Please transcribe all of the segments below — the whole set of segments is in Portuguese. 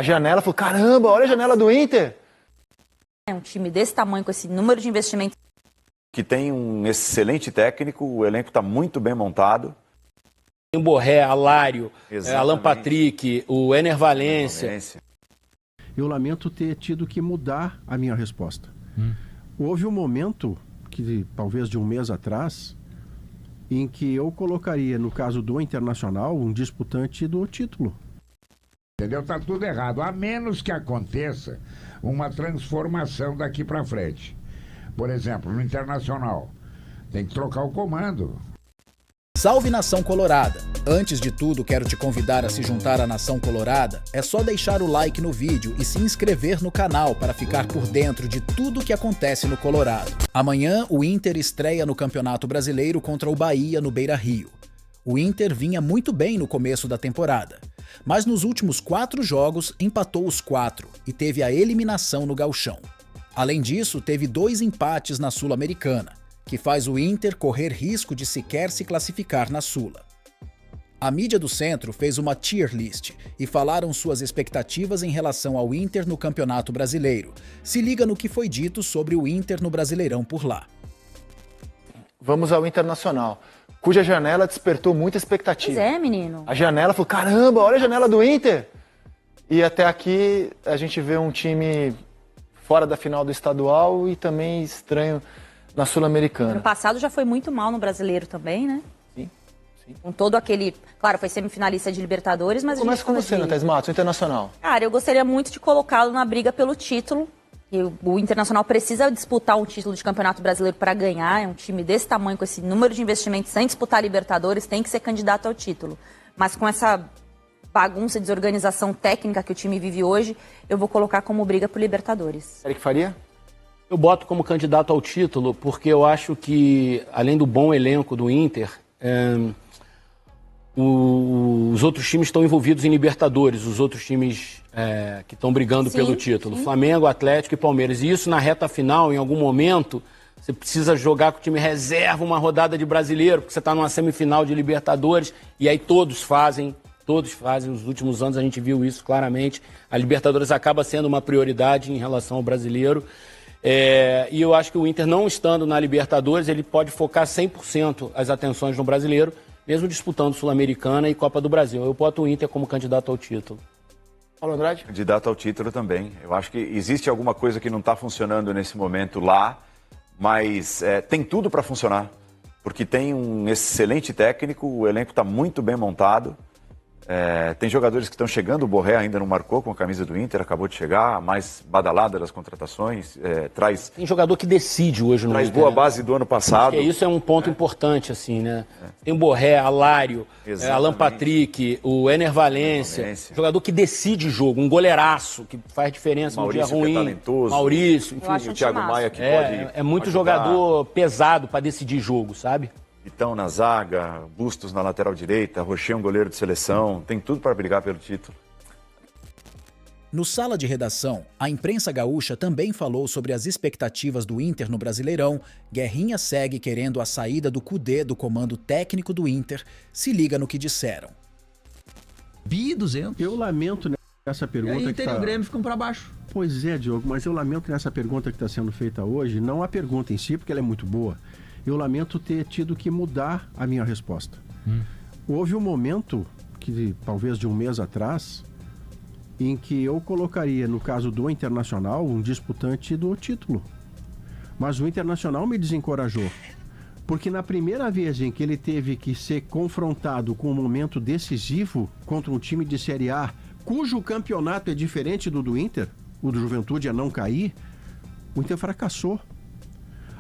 A janela falou, caramba, olha a janela do Inter. É um time desse tamanho, com esse número de investimentos. Que tem um excelente técnico, o elenco está muito bem montado. Tem Borré, Alário, Exatamente. Alan Patrick, o Ener Valencia. Eu lamento ter tido que mudar a minha resposta. Houve um momento, que talvez de um mês atrás, em que eu colocaria, no caso do Internacional, um disputante do título. Entendeu? Tá tudo errado, a menos que aconteça uma transformação daqui para frente. Por exemplo, no Internacional, tem que trocar o comando. Salve Nação Colorada! Antes de tudo, quero te convidar a se juntar à Nação Colorada. É só deixar o like no vídeo e se inscrever no canal para ficar por dentro de tudo que acontece no Colorado. Amanhã, o Inter estreia no Campeonato Brasileiro contra o Bahia no Beira-Rio. O Inter vinha muito bem no começo da temporada, mas nos últimos 4 jogos empatou os 4 e teve a eliminação no Gauchão. Além disso, teve 2 empates na Sul-Americana, que faz o Inter correr risco de sequer se classificar na Sula. A mídia do Centro fez uma tier list e falaram suas expectativas em relação ao Inter no Campeonato Brasileiro. Se liga no que foi dito sobre o Inter no Brasileirão por lá. Vamos ao Internacional, cuja janela despertou muita expectativa. Pois é, menino. A janela falou, caramba, olha a janela do Inter. E até aqui a gente vê um time fora da final do estadual e também estranho na Sul-Americana. Ano passado já foi muito mal no Brasileiro também, né? Sim. Com todo aquele... Claro, foi semifinalista de Libertadores, mas... Começa com você, Nathás Matos, o Internacional. Cara, eu gostaria muito de colocá-lo na briga pelo título. E o Internacional precisa disputar um título de Campeonato Brasileiro para ganhar. É um time desse tamanho, com esse número de investimentos, sem disputar Libertadores, tem que ser candidato ao título. Mas com essa bagunça, desorganização técnica que o time vive hoje, eu vou colocar como briga por Libertadores. Eric Faria? Eu boto como candidato ao título porque eu acho que, além do bom elenco do Inter, os outros times estão envolvidos em Libertadores, os outros times que estão brigando pelo título, sim. Flamengo, Atlético e Palmeiras. E isso na reta final, em algum momento, você precisa jogar com o time reserva uma rodada de Brasileiro, porque você está numa semifinal de Libertadores, e aí todos fazem. Nos últimos anos a gente viu isso claramente. A Libertadores acaba sendo uma prioridade em relação ao Brasileiro. E eu acho que o Inter, não estando na Libertadores, ele pode focar 100% as atenções no Brasileiro, mesmo disputando Sul-Americana e Copa do Brasil. Eu boto o Inter como candidato ao título. Paulo Andrade? Candidato ao título também. Eu acho que existe alguma coisa que não está funcionando nesse momento lá, mas tem tudo para funcionar, porque tem um excelente técnico, o elenco está muito bem montado. Tem jogadores que estão chegando, o Borré ainda não marcou com a camisa do Inter, acabou de chegar, a mais badalada das contratações, Tem jogador que decide hoje no traz Inter, boa base do ano passado. Isso é um ponto importante, assim, né? Tem o Borré, Alário, Alan Patrick, o Ener Valencia, jogador que decide jogo, um goleiraço, que faz diferença no dia ruim. Que é talentoso. Maurício, enfim. O Thiago Maia que pode É muito ajudar. Jogador pesado para decidir jogo, sabe? Vitão na zaga, Bustos na lateral direita, Rocher um goleiro de seleção, tem tudo para brigar pelo título. No Sala de Redação, a imprensa gaúcha também falou sobre as expectativas do Inter no Brasileirão. Guerrinha segue querendo a saída do Kudê do comando técnico do Inter. Se liga no que disseram. B200. Eu lamento nessa pergunta e aí, que Inter e o Grêmio ficam para baixo. Pois é, Diogo, mas eu lamento nessa pergunta que está sendo feita hoje, não a pergunta em si, porque ela é muito boa. Eu lamento ter tido que mudar a minha resposta. Houve um momento, que talvez de um mês atrás, em que eu colocaria, no caso do Internacional, um disputante do título. Mas o Internacional me desencorajou. Porque na primeira vez em que ele teve que ser confrontado com um momento decisivo contra um time de Série A, cujo campeonato é diferente do Inter, o do Juventude a não cair, o Inter fracassou.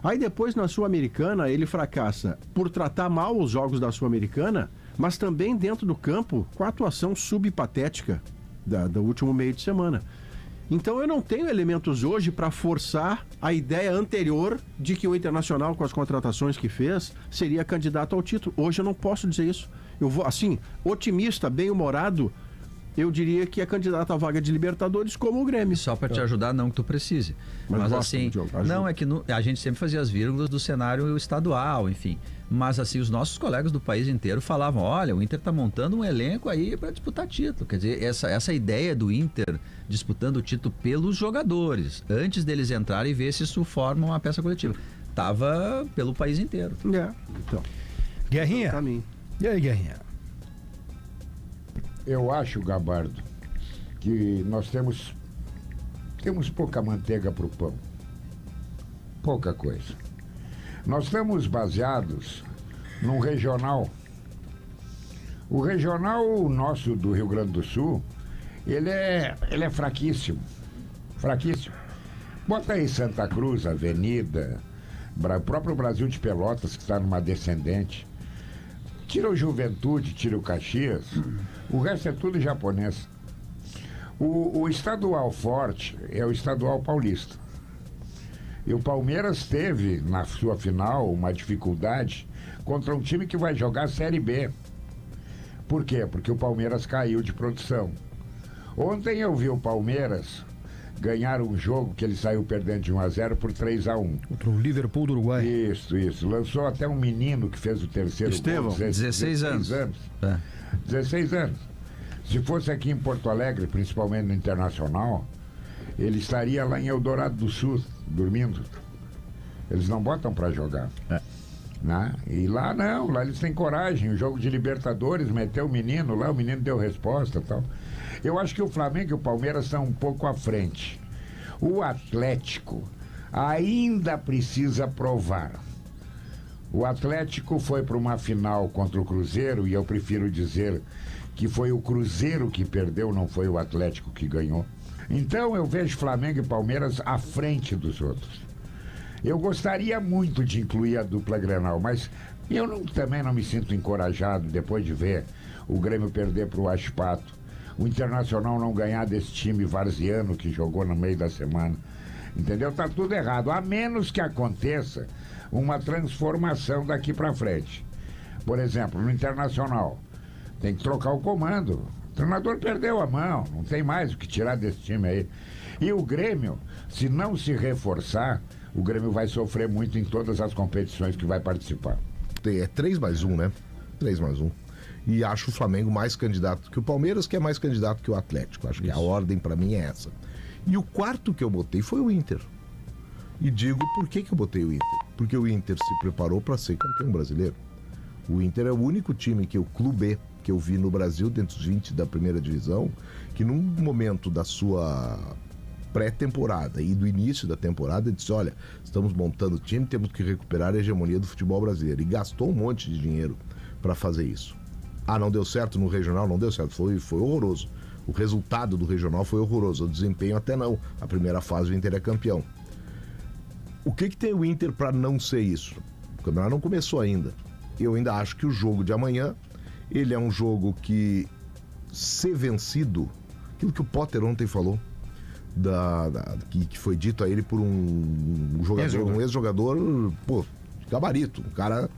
Aí depois na Sul-Americana ele fracassa por tratar mal os jogos da Sul-Americana, mas também dentro do campo com a atuação subpatética do último meio de semana. Então eu não tenho elementos hoje para forçar a ideia anterior de que o Internacional, com as contratações que fez, seria candidato ao título. Hoje eu não posso dizer isso. Eu vou, assim, otimista, bem-humorado, eu diria que é candidato à vaga de Libertadores como o Grêmio. Só para te ajudar, não que tu precise. Mas assim, Diogo, não, é que a gente sempre fazia as vírgulas do cenário estadual, enfim. Mas assim, os nossos colegas do país inteiro falavam, olha, o Inter está montando um elenco aí para disputar título. Quer dizer, essa ideia do Inter disputando o título pelos jogadores, antes deles entrarem e ver se isso forma uma peça coletiva. Tava pelo país inteiro. Então, Guerrinha? caminho. E aí, Guerrinha? Eu acho, Gabardo, que nós temos pouca manteiga para o pão. Pouca coisa. Nós estamos baseados num regional. O regional nosso do Rio Grande do Sul, ele é fraquíssimo. Fraquíssimo. Bota aí Santa Cruz, Avenida, o próprio Brasil de Pelotas, que está numa descendente. Tira o Juventude, tira o Caxias, o resto é tudo japonês. O estadual forte é o estadual paulista. E o Palmeiras teve, na sua final, uma dificuldade contra um time que vai jogar a Série B. Por quê? Porque o Palmeiras caiu de produção. Ontem eu vi o Palmeiras ganhar um jogo que ele saiu perdendo de 1-0 por 3-1. Contra o Liverpool do Uruguai. Isso. Lançou até um menino que fez o terceiro Estevão, gol. 16 anos. 16 anos. Se fosse aqui em Porto Alegre, principalmente no Internacional, ele estaria lá em Eldorado do Sul, dormindo. Eles não botam pra jogar. Né? E lá não, lá eles têm coragem. O jogo de Libertadores, meteu o menino lá, o menino deu resposta e tal. Eu acho que o Flamengo e o Palmeiras estão um pouco à frente. O Atlético ainda precisa provar. O Atlético foi para uma final contra o Cruzeiro, e eu prefiro dizer que foi o Cruzeiro que perdeu, não foi o Atlético que ganhou. Então eu vejo Flamengo e Palmeiras à frente dos outros. Eu gostaria muito de incluir a dupla Grenal, mas eu também não me sinto encorajado depois de ver o Grêmio perder para o Aspato, o Internacional não ganhar desse time varziano que jogou no meio da semana. Entendeu? Tá tudo errado, a menos que aconteça uma transformação daqui para frente. Por exemplo, no Internacional, tem que trocar o comando. O treinador perdeu a mão, não tem mais o que tirar desse time aí. E o Grêmio, se não se reforçar, o Grêmio vai sofrer muito em todas as competições que vai participar. É 3+1, né? 3+1. E acho o Flamengo mais candidato que o Palmeiras, que é mais candidato que o Atlético. Acho que a ordem pra mim é essa. E o quarto que eu botei foi o Inter. E digo por que eu botei o Inter. Porque o Inter se preparou para ser campeão brasileiro. O Inter é o único time que o clube que eu vi no Brasil, dentro dos 20 da primeira divisão, que num momento da sua pré-temporada e do início da temporada disse, olha, estamos montando o time, temos que recuperar a hegemonia do futebol brasileiro. E gastou um monte de dinheiro para fazer isso. Não deu certo no regional? Não deu certo, foi horroroso. O resultado do regional foi horroroso, o desempenho até não. A primeira fase o Inter é campeão. O que tem o Inter para não ser isso? O campeonato não começou ainda. Eu ainda acho que o jogo de amanhã, ele é um jogo que, ser vencido, aquilo que o Potter ontem falou, que foi dito a ele por um jogador, um ex-jogador, gabarito, um cara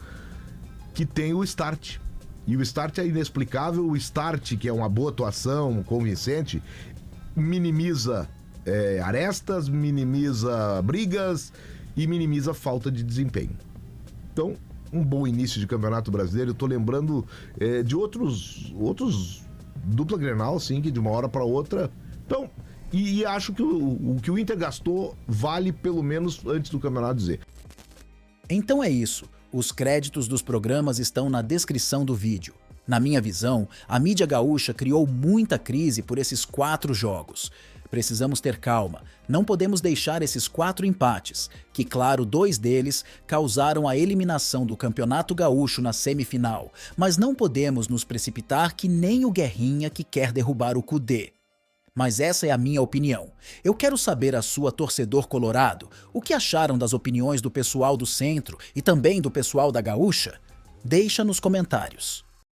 que tem o start. E o start é inexplicável, o start, que é uma boa atuação, convincente, minimiza arestas, minimiza brigas e minimiza falta de desempenho. Então, um bom início de Campeonato Brasileiro. Eu tô lembrando de outros dupla Grenal, assim, que de uma hora para outra. Então, e acho que o que o Inter gastou vale pelo menos antes do campeonato dizer. Então é isso. Os créditos dos programas estão na descrição do vídeo. Na minha visão, a mídia gaúcha criou muita crise por esses 4 jogos. Precisamos ter calma. Não podemos deixar esses 4 empates, que claro, 2 deles causaram a eliminação do Campeonato Gaúcho na semifinal. Mas não podemos nos precipitar que nem o Guerrinha que quer derrubar o Cudê. Mas essa é a minha opinião. Eu quero saber a sua, torcedor colorado, o que acharam das opiniões do pessoal do Centro e também do pessoal da Gaúcha? Deixa nos comentários.